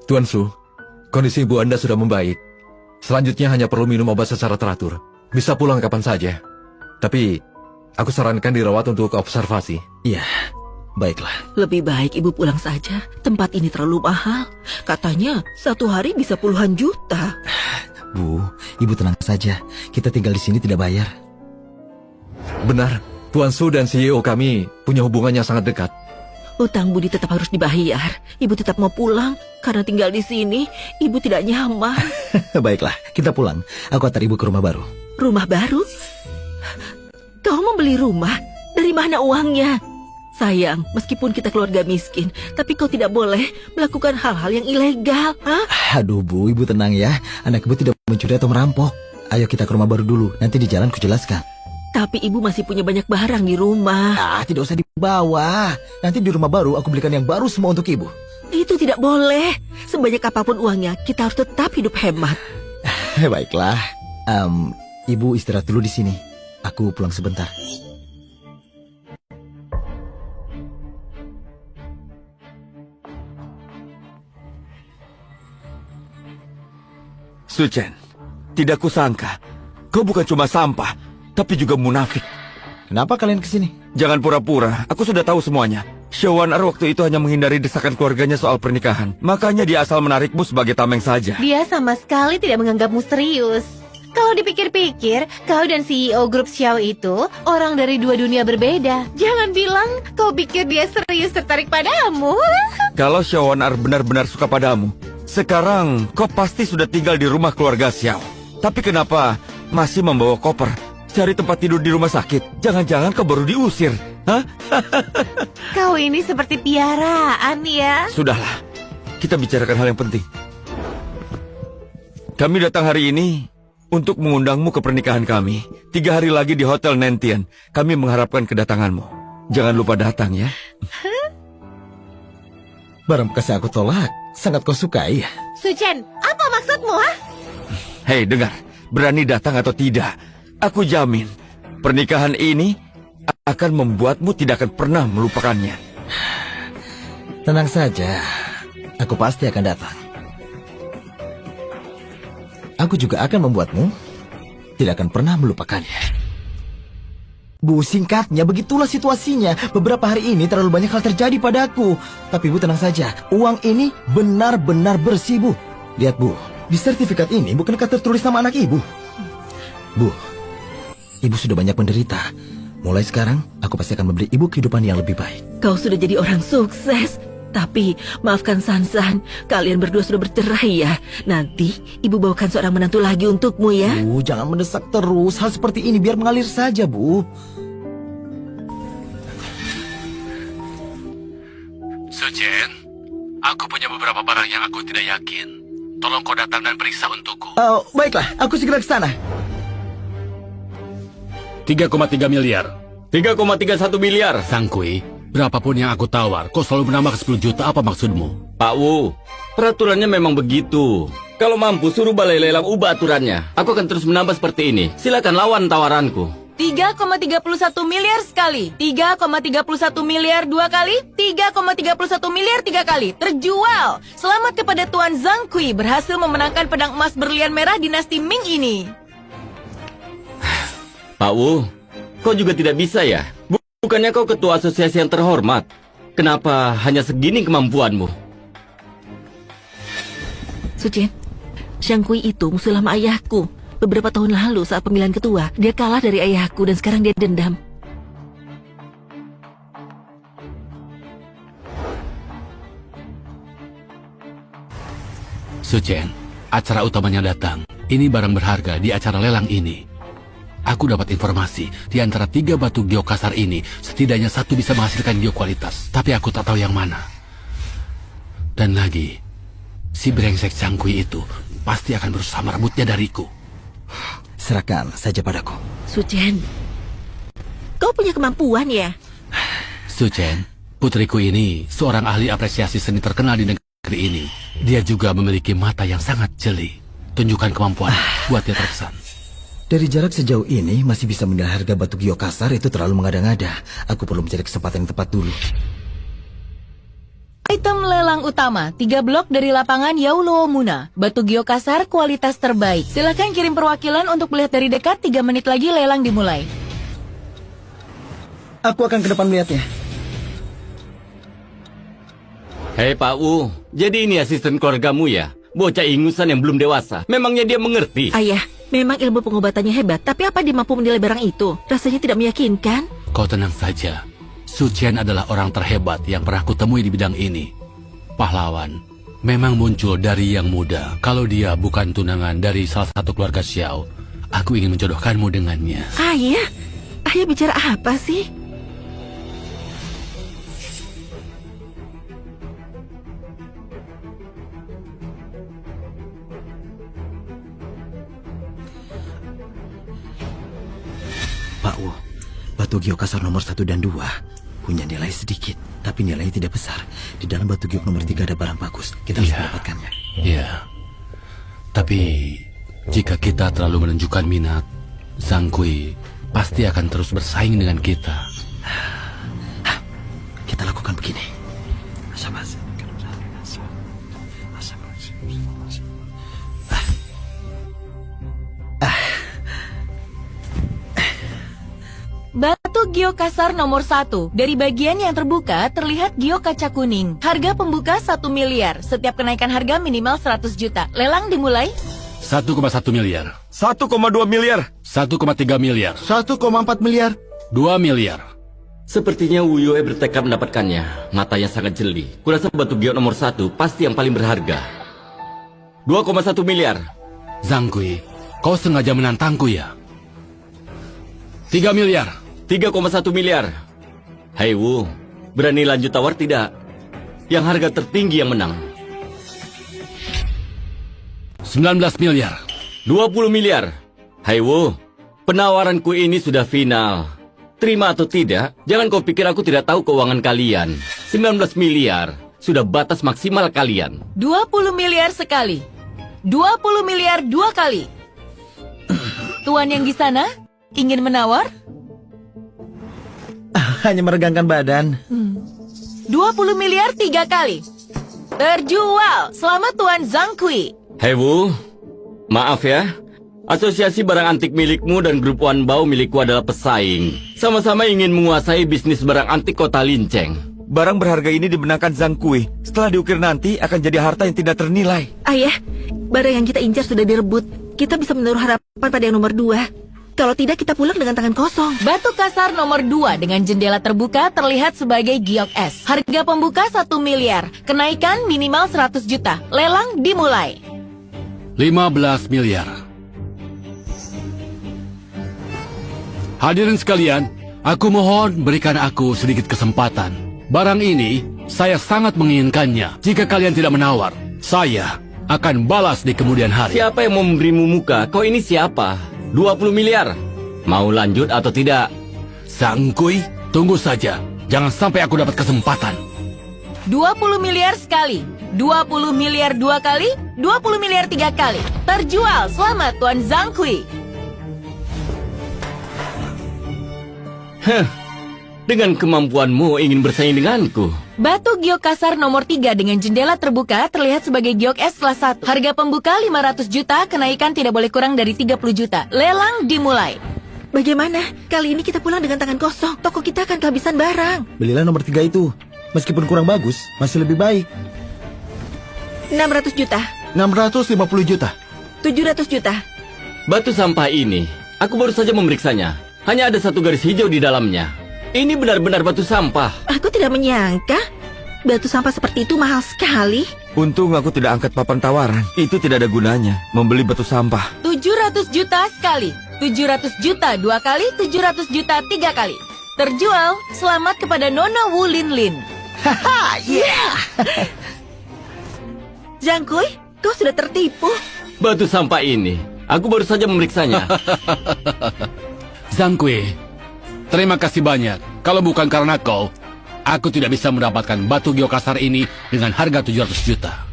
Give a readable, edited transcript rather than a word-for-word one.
Tuan Su, kondisi ibu Anda sudah membaik. Selanjutnya hanya perlu minum obat secara teratur. Bisa pulang kapan saja. Tapi, aku sarankan dirawat untuk observasi. Iya, baiklah. Lebih baik ibu pulang saja. Tempat ini terlalu mahal. Katanya 1 hari bisa puluhan juta. Bu, ibu tenang saja. Kita tinggal di sini tidak bayar. Benar, Tuan Su dan CEO kami punya hubungan yang sangat dekat. Utang budi tetap harus dibayar. Ibu tetap mau pulang karena tinggal di sini ibu tidak nyaman. Baiklah, kita pulang. Aku antar ibu ke rumah baru. Rumah baru? Kau membeli rumah? Dari mana uangnya? Sayang, meskipun kita keluarga miskin, tapi kau tidak boleh melakukan hal-hal yang ilegal. Aduh Bu, ibu tenang ya. Anak ibu tidak mencuri atau merampok. Ayo kita ke rumah baru dulu. Nanti di jalan kujelaskan. Tapi ibu masih punya banyak barang di rumah. Tidak usah dibawa. Nanti di rumah baru aku belikan yang baru semua untuk ibu. Itu tidak boleh. Sebanyak apapun uangnya, kita harus tetap hidup hemat. Baiklah. Ibu istirahat dulu di sini. Aku pulang sebentar. Su Chen, tidak kusangka kau bukan cuma sampah, tapi juga munafik. Kenapa kalian kesini? Jangan pura-pura, aku sudah tahu semuanya. Xiaowanar waktu itu hanya menghindari desakan keluarganya soal pernikahan. Makanya dia asal menarikmu sebagai tameng saja. Dia sama sekali tidak menganggapmu serius. Kalau dipikir-pikir, kau dan CEO grup Xiao itu orang dari 2 dunia berbeda. Jangan bilang kau pikir dia serius tertarik padamu. Kalau Xiaowanar benar-benar suka padamu, sekarang kau pasti sudah tinggal di rumah keluarga Xiao. Tapi kenapa masih membawa koper? Cari tempat tidur di rumah sakit. Jangan-jangan kau baru diusir. Hah? Kau ini seperti piaraan ya. Sudahlah, kita bicarakan hal yang penting. Kami datang hari ini untuk mengundangmu ke pernikahan kami. 3 hari lagi di Hotel Nentian. Kami mengharapkan kedatanganmu. Jangan lupa datang ya. Barang bekas yang aku tolak, sangat kau sukai. Su Chen, apa maksudmu, ha? Hei, dengar. Berani datang atau tidak, aku jamin pernikahan ini akan membuatmu tidak akan pernah melupakannya. Tenang saja, aku pasti akan datang. Aku juga akan membuatmu tidak akan pernah melupakannya. Bu, singkatnya begitulah situasinya. Beberapa hari ini terlalu banyak hal terjadi padaku. Tapi Bu tenang saja, uang ini benar-benar bersih Bu. Lihat Bu, di sertifikat ini bukankah tertulis nama anak ibu? Bu, ibu sudah banyak menderita. Mulai sekarang, aku pasti akan memberi ibu kehidupan yang lebih baik. Kau sudah jadi orang sukses. Tapi, maafkan Sansan, kalian berdua sudah bercerai ya. Nanti, ibu bawakan seorang menantu lagi untukmu ya. Bu, jangan mendesak terus. Hal seperti ini biar mengalir saja, Bu. Su Chen, aku punya beberapa barang yang aku tidak yakin. Tolong kau datang dan periksa untukku. Baiklah, aku segera ke sana. 3,3 miliar. 3,31 miliar. Sang Kui, berapapun yang aku tawar, kau selalu menambah ke 10 juta, apa maksudmu? Pak Wu, peraturannya memang begitu. Kalau mampu, suruh balai lelang ubah aturannya. Aku akan terus menambah seperti ini. Silakan lawan tawaranku. 3,31 miliar sekali, 3,31 miliar 2 kali, 3,31 miliar 3 kali. Terjual. Selamat kepada Tuan Zhang Kui berhasil memenangkan pedang emas berlian merah dinasti Ming ini. Pak Wu, kau juga tidak bisa ya? Bukannya kau ketua asosiasi yang terhormat? Kenapa hanya segini kemampuanmu? Su Chen, Zhang Kui itu musuh lama ayahku. Beberapa tahun lalu saat pemilihan ketua, dia kalah dari ayahku dan sekarang dia dendam. Su Chen, acara utamanya datang. Ini barang berharga di acara lelang ini. Aku dapat informasi, di antara 3 batu geokasar ini, setidaknya 1 bisa menghasilkan geokualitas. Tapi aku tak tahu yang mana. Dan lagi, si brengsek Zhang Kui itu pasti akan berusaha merebutnya dariku. Serahkan saja padaku. Su Chen, kau punya kemampuan ya? Su Chen, putriku ini seorang ahli apresiasi seni terkenal di negeri ini. Dia juga memiliki mata yang sangat jeli. Tunjukkan kemampuan, buat dia terkesan. Dari jarak sejauh ini, masih bisa menilai harga batu geokasar itu terlalu mengada-ngada. Aku perlu mencari kesempatan yang tepat dulu. Item lelang utama, 3 blok dari lapangan Yaulomuna. Batu geokasar kualitas terbaik. Silakan kirim perwakilan untuk melihat dari dekat. 3 menit lagi lelang dimulai. Aku akan ke depan melihatnya. Hei Pak Wu, jadi ini asisten keluargamu ya? Bocah ingusan yang belum dewasa. Memangnya dia mengerti? Ayah, memang ilmu pengobatannya hebat, tapi apa dia mampu menilai barang itu? Rasanya tidak meyakinkan. Kau tenang saja. Su Chen adalah orang terhebat yang pernah kutemui di bidang ini. Pahlawan, memang muncul dari yang muda. Kalau dia bukan tunangan dari salah satu keluarga Xiao, aku ingin menjodohkanmu dengannya. Ayah bicara apa sih? Pak Wu, batu geokasar nomor 1 dan 2 punya nilai sedikit, tapi nilainya tidak besar. Di dalam batu geok nomor 3 ada barang bagus. Kita harus mendapatkannya. Iya. Tapi jika kita terlalu menunjukkan minat, Zhang Kui pasti akan terus bersaing dengan kita. Kita lakukan begini. Batu geokasar nomor 1. Dari bagian yang terbuka terlihat giok kaca kuning. Harga pembuka 1 miliar. Setiap kenaikan harga minimal 100 juta. Lelang dimulai. 1,1 miliar. 1,2 miliar. 1,3 miliar. 1,4 miliar. 2 miliar. Sepertinya Wu Yue bertekad mendapatkannya. Matanya sangat jeli. Kurasa batu giok nomor 1 pasti yang paling berharga. 2,1 miliar. Zhang Kui, kau sengaja menantangku ya? 3 miliar. 3,1 miliar. Hai Wu, berani lanjut tawar tidak? Yang harga tertinggi yang menang. 19 miliar. 20 miliar. Hai Wu, penawaranku ini sudah final. Terima atau tidak, jangan kau pikir aku tidak tahu keuangan kalian. 19 miliar, sudah batas maksimal kalian. 20 miliar sekali. 20 miliar 2 kali. Tuan yang di sana, ingin menawar? Hanya meregangkan badan. 20 miliar 3 kali. Terjual. Selamat Tuan Zhang Kui. Hei Wu, maaf ya. Asosiasi barang antik milikmu dan grup Wan Bao milikku adalah pesaing. Sama-sama ingin menguasai bisnis barang antik kota Linceng. Barang berharga ini dibenarkan Zhang Kui. Setelah diukir nanti akan jadi harta yang tidak ternilai. Ayah, barang yang kita incar sudah direbut. Kita bisa menaruh harapan pada yang nomor 2. Kalau tidak, kita pulang dengan tangan kosong. Batu kasar nomor 2 dengan jendela terbuka terlihat sebagai giok es. Harga pembuka 1 miliar. Kenaikan minimal 100 juta. Lelang dimulai. 15 miliar. Hadirin sekalian, aku mohon berikan aku sedikit kesempatan. Barang ini, saya sangat menginginkannya. Jika kalian tidak menawar, saya akan balas di kemudian hari. Siapa yang mau memberimu muka? Kau ini siapa? 20 miliar. Mau lanjut atau tidak? Zhang Kui, tunggu saja. Jangan sampai aku dapat kesempatan. 20 miliar sekali. 20 miliar 2 kali. 20 miliar 3 kali. Terjual. Selamat Tuan Zhang Kui. Dengan kemampuanmu ingin bersaing denganku. Batu giok kasar nomor 3 dengan jendela terbuka terlihat sebagai giok es kelas 1. Harga pembuka 500 juta, kenaikan tidak boleh kurang dari 30 juta. Lelang dimulai. Bagaimana? Kali ini kita pulang dengan tangan kosong. Toko kita akan kehabisan barang. Belilah nomor 3 itu. Meskipun kurang bagus, masih lebih baik. 600 juta. 650 juta. 700 juta. Batu sampah ini, aku baru saja memeriksanya. Hanya ada satu garis hijau di dalamnya. Ini benar-benar batu sampah. Aku tidak menyangka. Batu sampah seperti itu mahal sekali. Untung aku tidak angkat papan tawaran. Itu tidak ada gunanya, membeli batu sampah. 700 juta sekali. 700 juta 2 kali. 700 juta 3 kali. Terjual. Selamat kepada Nona Wu Lin Lin. Haha, yeah. Zhang Kui, kau sudah tertipu. Batu sampah ini, aku baru saja memeriksanya. Zhang Kui, terima kasih banyak. Kalau bukan karena kau, aku tidak bisa mendapatkan batu geokasar ini dengan harga 700 juta.